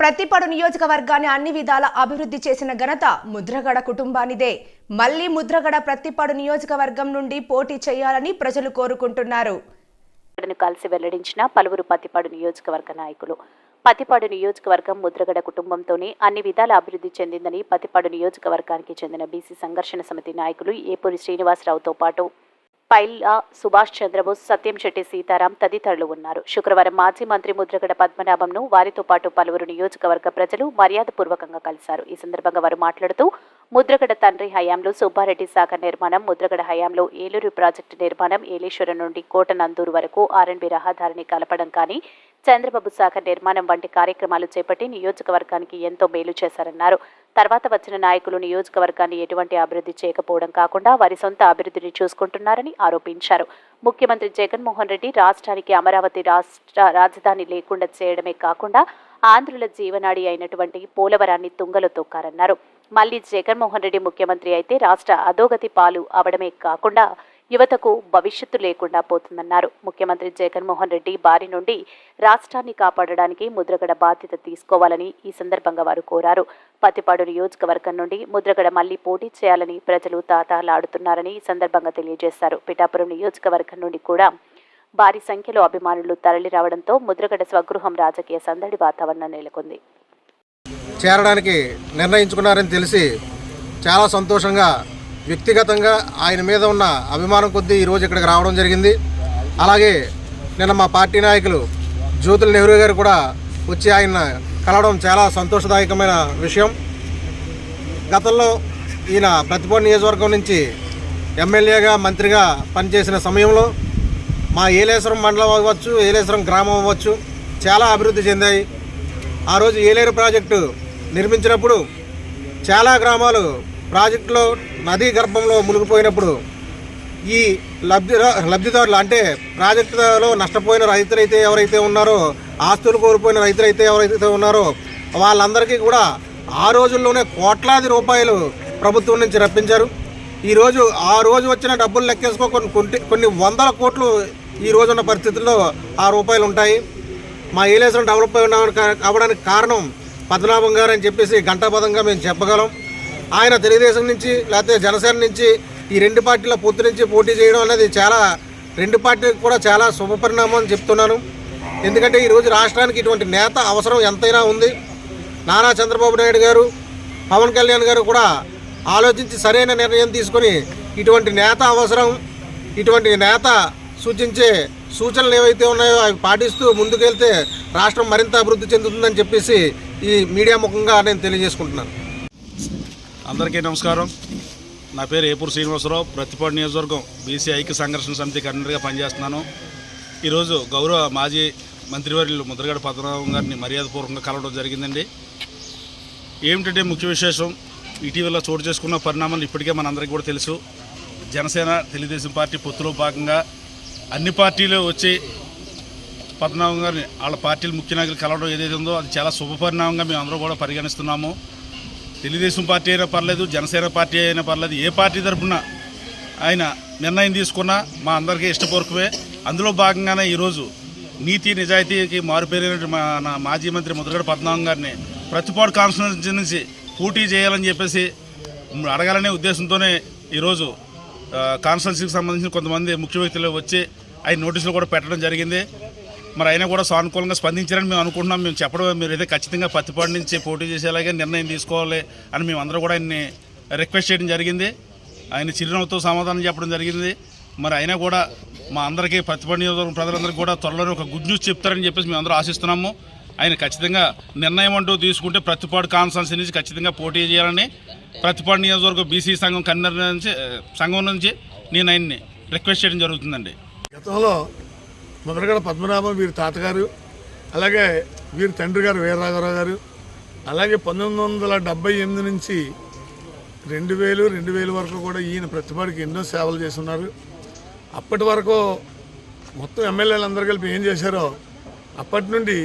ప్రతిపడు నియోజకవర్గాన్ని అన్ని విధాల అభివృద్ధి చేసిన ఘనత ముద్రగడ కుటుంబానిదే. మళ్లీ ముద్రగడ ప్రతిపడు నియోజకవర్గం నుండి పోటీ చేయాలని ప్రజలు కోరుకుంటున్నారు. కలిసి వెల్లడించిన పలువురు పతిపాడు నియోజకవర్గ నాయకులు. పతిపాడు నియోజకవర్గం ముద్రగడ కుటుంబంతోనే అన్ని విధాల అభివృద్ధి చెందిందని పతిపాడు నియోజకవర్గానికి చెందిన బీసీ సంఘర్షణ సమితి నాయకులు ఏపూరి శ్రీనివాసరావుతో పాటు పైల్లా సుభాష్ చంద్రబోస్, సత్యం శెట్టి సీతారాం తదితరులు ఉన్నారు. శుక్రవారం మాజీ మంత్రి ముద్రగడ పద్మనాభంను వారితో పాటు పలువురు నియోజకవర్గ ప్రజలు మర్యాదపూర్వకంగా కలిశారు. ఈ సందర్భంగా వారు మాట్లాడుతూ ముద్రగడ తండ్రి హయాంలో సుబ్బారెడ్డి సాగర్ నిర్మాణం, ముద్రగడ హయాంలో ఏలూరు ప్రాజెక్టు నిర్మాణం, ఏలేశ్వరం నుండి కోట నందూరు వరకు ఆర్ఎన్బి రహదారిని కలపడం కానీ, చంద్రబాబు సాగర్ నిర్మాణం వంటి కార్యక్రమాలు చేపట్టి నియోజకవర్గానికి ఎంతో మేలు చేశారన్నారు. తర్వాత వచ్చిన నాయకులు నియోజకవర్గాన్ని ఎటువంటి అభివృద్ధి చేయకపోవడం కాకుండా వారి సొంత అభివృద్ధిని చూసుకుంటున్నారని ఆరోపించారు. ముఖ్యమంత్రి జగన్మోహన్ రెడ్డి రాష్ట్రానికి అమరావతి రాజధాని లేకుండా చేయడమే కాకుండా ఆంధ్రుల జీవనాడి అయినటువంటి పోలవరాన్ని తుంగలో తొక్కారన్నారు. మళ్లీ జగన్మోహన్ రెడ్డి ముఖ్యమంత్రి అయితే రాష్ట్ర అధోగతి పాలు అవడమే కాకుండా యువతకు భవిష్యత్తు లేకుండా పోతుందన్నారు. ముఖ్యమంత్రి జగన్మోహన్ రెడ్డి బారి నుండి రాష్ట్రాన్ని కాపాడడానికి ముద్రగడ బాధ్యత తీసుకోవాలని ఈ సందర్భంగా వారు కోరారు. పతిపాడు నియోజకవర్గం నుండి ముద్రగడ మళ్లీ పోటీ చేయాలని ప్రజలు తాతాలాడుతున్నారని ఈ సందర్భంగా తెలియజేశారు. పిఠాపురం నియోజకవర్గం నుండి కూడా భారీ సంఖ్యలో అభిమానులు తరలి రావడంతో ముద్రగడ స్వగృహం రాజకీయ సందడి వాతావరణం నెలకొంది. చేరడానికి నిర్ణయించుకున్నారని తెలిసి చాలా సంతోషంగా, వ్యక్తిగతంగా ఆయన మీద ఉన్న అభిమానం కొద్దీ ఈరోజు ఇక్కడికి రావడం జరిగింది. అలాగే నిన్న మా పార్టీ నాయకులు జ్యోతుల నెహ్రూ గారు కూడా వచ్చి ఆయన కలవడం చాలా సంతోషదాయకమైన విషయం. గతంలో ఈయన ప్రతిపాడు నియోజకవర్గం నుంచి ఎమ్మెల్యేగా, మంత్రిగా పనిచేసిన సమయంలో మా ఏలేశ్వరం మండలం అవ్వచ్చు, ఏలేశ్వరం గ్రామం అవ్వచ్చు చాలా అభివృద్ధి చెందాయి. ఆ రోజు ఏలేరు ప్రాజెక్టు నిర్మించినప్పుడు చాలా గ్రామాలు ప్రాజెక్టులో నదీ గర్భంలో మునిగిపోయినప్పుడు ఈ లబ్ధిదారులు అంటే ప్రాజెక్టులో నష్టపోయిన రైతులైతే ఎవరైతే ఉన్నారో, ఆస్తులు కోల్పోయిన రైతులైతే ఎవరైతే ఉన్నారో వాళ్ళందరికీ కూడా ఆ రోజుల్లోనే కోట్లాది రూపాయలు ప్రభుత్వం నుంచి రప్పించారు. ఈరోజు ఆ రోజు వచ్చిన డబ్బులు లెక్కేసుకో కొన్ని వందల కోట్లు ఈ రోజున్న పరిస్థితుల్లో ఆ రూపాయలు ఉంటాయి. మా ఏలేశ్వరం డెవలప్ అవ్వడానికి కారణం పద్మనాభం గారు అని చెప్పేసి ఘంటాపదంగా మేము చెప్పగలం. ఆయన తెలుగుదేశం నుంచి లేకపోతే జనసేన నుంచి ఈ రెండు పార్టీల పొత్తు నుంచి పోటీ చేయడం అనేది చాలా రెండు పార్టీలకు కూడా చాలా శుభపరిణామం అని చెప్తున్నాను. ఎందుకంటే ఈరోజు రాష్ట్రానికి ఇటువంటి నేత అవసరం ఎంతైనా ఉంది. నారా చంద్రబాబు నాయుడు గారు, పవన్ కళ్యాణ్ గారు కూడా ఆలోచించి సరైన నిర్ణయం తీసుకొని ఇటువంటి నేత అవసరం, ఇటువంటి నేత సూచించే సూచనలు ఏవైతే ఉన్నాయో అవి పాటిస్తూ ముందుకెళ్తే రాష్ట్రం మరింత అభివృద్ధి చెందుతుందని చెప్పేసి ఈ మీడియా ముఖంగా నేను తెలియజేసుకుంటున్నాను. అందరికీ నమస్కారం. నా పేరు ఏపూరి శ్రీనివాసరావు, ప్రతిపాడు నియోజకవర్గం బీసీ ఐక్య సంఘర్షణ సమితి కన్వీనర్గా పనిచేస్తున్నాను. ఈరోజు గౌరవ మాజీ మంత్రివర్యులు ముద్రగడ పద్మనాభం గారిని మర్యాదపూర్వకంగా కలవడం జరిగిందండి. ఏమిటంటే ముఖ్య విశేషం, ఇటీవల చోటు చేసుకున్న పరిణామాలు ఇప్పటికే మనందరికీ కూడా తెలుసు. జనసేన తెలుగుదేశం పార్టీ పొత్తులో భాగంగా అన్ని పార్టీలు వచ్చి పద్మనాభం గారిని వాళ్ళ పార్టీలు ముఖ్య నాయకులు కలవడం ఏదైతే ఉందో అది చాలా శుభపరిణామంగా మేము అందరూ కూడా పరిగణిస్తున్నాము. తెలుగుదేశం పార్టీ అయినా పర్లేదు, జనసేన పార్టీ అయినా పర్లేదు, ఏ పార్టీ తరఫున ఆయన నిర్ణయం తీసుకున్నా మా అందరికీ ఇష్టపూర్వకమే. అందులో భాగంగానే ఈరోజు నీతి నిజాయితీకి మారుపేరైన మన మాజీ మంత్రి ముద్రగడ పద్మనాభం గారిని ప్రతిపాడు కాన్స్టిట్యూన్సీ నుంచి పోటీ చేయాలని చెప్పేసి అడగాలనే ఉద్దేశంతోనే ఈరోజు కాన్స్టిట్యూన్సీకి సంబంధించిన కొంతమంది ముఖ్య వ్యక్తులు వచ్చి ఆయన నోటీసులు కూడా పెట్టడం జరిగింది. మరి అయినా కూడా సానుకూలంగా స్పందించారని మేము అనుకుంటున్నాం. మేము చెప్పడం మీరు అయితే ఖచ్చితంగా ప్రతిపాడు నుంచి పోటీ చేసేలాగే నిర్ణయం తీసుకోవాలి అని మేము అందరూ కూడా ఆయన్ని రిక్వెస్ట్ చేయడం జరిగింది. ఆయన చిరునవ్వుతో సమాధానం చెప్పడం జరిగింది. మరి అయినా కూడా మా అందరికీ ప్రతిపాడు నియోజకవర్గం ప్రజలందరికీ కూడా త్వరలోనే ఒక గుడ్ న్యూస్ చెప్తారని చెప్పేసి మేము అందరూ ఆశిస్తున్నాము. ఆయన ఖచ్చితంగా నిర్ణయం అంటూ తీసుకుంటే ప్రతిపాడు కాన్స్టిట్యూన్సీ నుంచి ఖచ్చితంగా పోటీ చేయాలని ప్రతిపాడు నియోజకవర్గం బీసీ సంఘం సంఘం నుంచి నేను ఆయన్ని రిక్వెస్ట్ చేయడం జరుగుతుందండి. గతంలో ముద్రగడ పద్మనాభం వీరి తాతగారు, అలాగే వీరి తండ్రి గారు వీరరాఘవరావు గారు, అలాగే 1978 నుంచి 2000 వరకు కూడా ఈయన ప్రతిపాడికి ఎన్నో సేవలు చేస్తున్నారు. అప్పటి వరకు మొత్తం ఎమ్మెల్యేలు అందరూ కలిపి ఏం చేశారో అప్పటి నుండి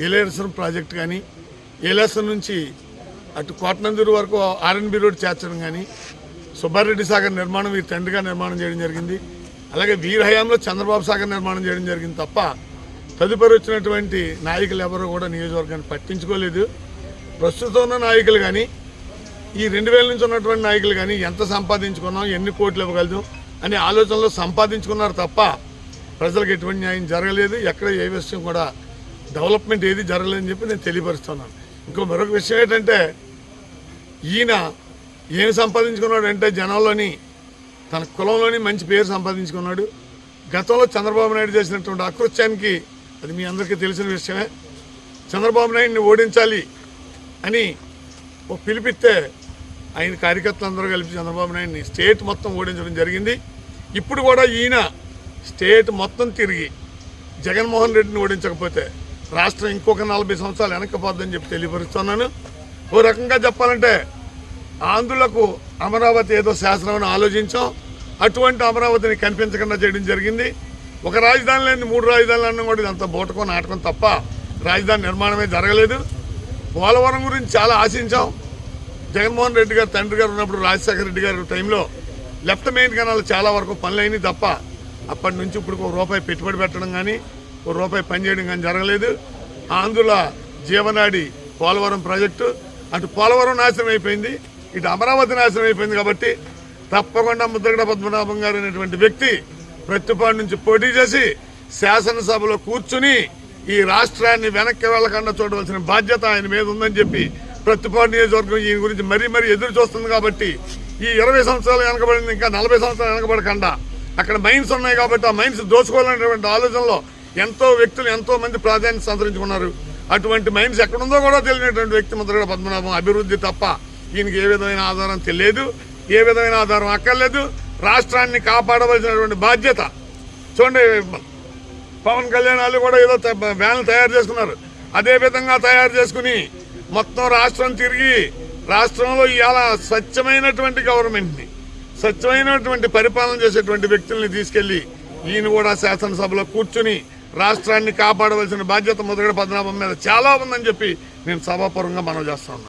ఏలేశ్వరం ప్రాజెక్టు కానీ, ఏలేశ్వరం నుంచి అటు కోటనందూరు వరకు ఆర్ఎన్బి రోడ్ చేర్చడం కానీ, సుబ్బారెడ్డి సాగర్ నిర్మాణం వీరి తండ్రిగా నిర్మాణం చేయడం జరిగింది. అలాగే వీరి హయాంలో చంద్రబాబు సాగర్ నిర్మాణం చేయడం జరిగింది తప్ప తదుపరి వచ్చినటువంటి నాయకులు ఎవరు కూడా నియోజకవర్గాన్ని పట్టించుకోలేదు. ప్రస్తుతం ఉన్న నాయకులు కానీ ఈ 2000 నుంచి ఉన్నటువంటి నాయకులు కానీ ఎంత సంపాదించుకున్నాం, ఎన్ని కోట్లు ఇవ్వగలుగుతాం అనే ఆలోచనలో సంపాదించుకున్నారు తప్ప ప్రజలకు ఎటువంటి న్యాయం జరగలేదు. ఎక్కడ ఏ విషయం కూడా డెవలప్మెంట్ ఏది జరగలేదని చెప్పి నేను తెలియపరుస్తున్నాను. మరొక విషయం ఏంటంటే ఈయన ఏం సంపాదించుకున్నాడు అంటే జనాల్లోని తన కులంలోని మంచి పేరు సంపాదించుకున్నాడు. గతంలో చంద్రబాబు నాయుడు చేసినటువంటి అకృత్యానికి అది మీ అందరికీ తెలిసిన విషయమే. చంద్రబాబు నాయుడిని ఓడించాలి అని ఓ పిలిపిస్తే ఆయన కార్యకర్తలందరూ కలిపి చంద్రబాబు నాయుడిని స్టేట్ మొత్తం ఓడించడం జరిగింది. ఇప్పుడు కూడా ఈయన స్టేట్ మొత్తం తిరిగి జగన్మోహన్ రెడ్డిని ఓడించకపోతే రాష్ట్రం ఇంకొక 40 సంవత్సరాలు వెనక్కిపోద్దని చెప్పి తెలియపరుస్తున్నాను. ఓ రకంగా చెప్పాలంటే ఆంధ్రులకు అమరావతి ఏదో శాసనం ఆలోచించాం, అటువంటి అమరావతిని కనిపించకుండా చేయడం జరిగింది. ఒక రాజధాని లేని 3 రాజధానులు అన్న కూడా ఇదంతా బూటకం నాటకం తప్ప రాజధాని నిర్మాణమే జరగలేదు. పోలవరం గురించి చాలా ఆశించాం. జగన్మోహన్ రెడ్డి గారు తండ్రి గారు ఉన్నప్పుడు రాజశేఖర రెడ్డి గారి టైంలో లెఫ్ట్ మెయిన్ కెనాల్ చాలా వరకు పనులైనవి తప్ప అప్పటి నుంచి ఇప్పుడు ₹1 పెట్టుబడి పెట్టడం కానీ ₹1 పని చేయడం కానీ జరగలేదు. ఆంధ్రుల జీవనాడి పోలవరం ప్రాజెక్టు, అటు పోలవరం నాశనం అయిపోయింది, ఇటు అమరావతి నాశనం అయిపోయింది. కాబట్టి తప్పకుండా ముద్రగడ పద్మనాభం గారు అనేటువంటి వ్యక్తి ప్రతిపాడు నుంచి పోటీ చేసి శాసనసభలో కూర్చుని ఈ రాష్ట్రాన్ని వెనక్కి వెళ్లకుండా చూడవలసిన బాధ్యత ఆయన మీద ఉందని చెప్పి ప్రతిపాడు నియోజకవర్గం ఈయన గురించి మరీ ఎదురు చూస్తుంది. కాబట్టి ఈ 20 సంవత్సరాలు వెనకబడింది, ఇంకా 40 సంవత్సరాలు వెనకబడకుండా అక్కడ మైన్స్ ఉన్నాయి కాబట్టి ఆ మైన్స్ దోచుకోవాలనేటువంటి ఆలోచనలో ఎంతో వ్యక్తులు ఎంతో మంది ప్రాధాన్యత సంతరించుకున్నారు. అటువంటి మైన్స్ ఎక్కడుందో కూడా తెలియనటువంటి వ్యక్తి ముద్రగడ పద్మనాభం. అభివృద్ధి తప్ప ఈయనకి ఏ విధమైన ఆధారం తెలియదు, ఏ విధమైన ఆధారం అక్కర్లేదు. రాష్ట్రాన్ని కాపాడవలసినటువంటి బాధ్యత చూడండి. పవన్ కళ్యాణ్ వాళ్ళు కూడా ఏదో వ్యాన్లు తయారు చేసుకున్నారు. అదే విధంగా తయారు చేసుకుని మొత్తం రాష్ట్రం తిరిగి రాష్ట్రంలో ఇవాళ స్వచ్ఛమైనటువంటి గవర్నమెంట్ని, స్వచ్ఛమైనటువంటి పరిపాలన చేసేటువంటి వ్యక్తుల్ని తీసుకెళ్లి ఈయన కూడా శాసనసభలో కూర్చుని రాష్ట్రాన్ని కాపాడవలసిన బాధ్యత ముద్రగడ పద్మనాభం మీద చాలా ఉందని చెప్పి నేను సభాపూర్వంగా మనవి చేస్తా ఉన్నాను.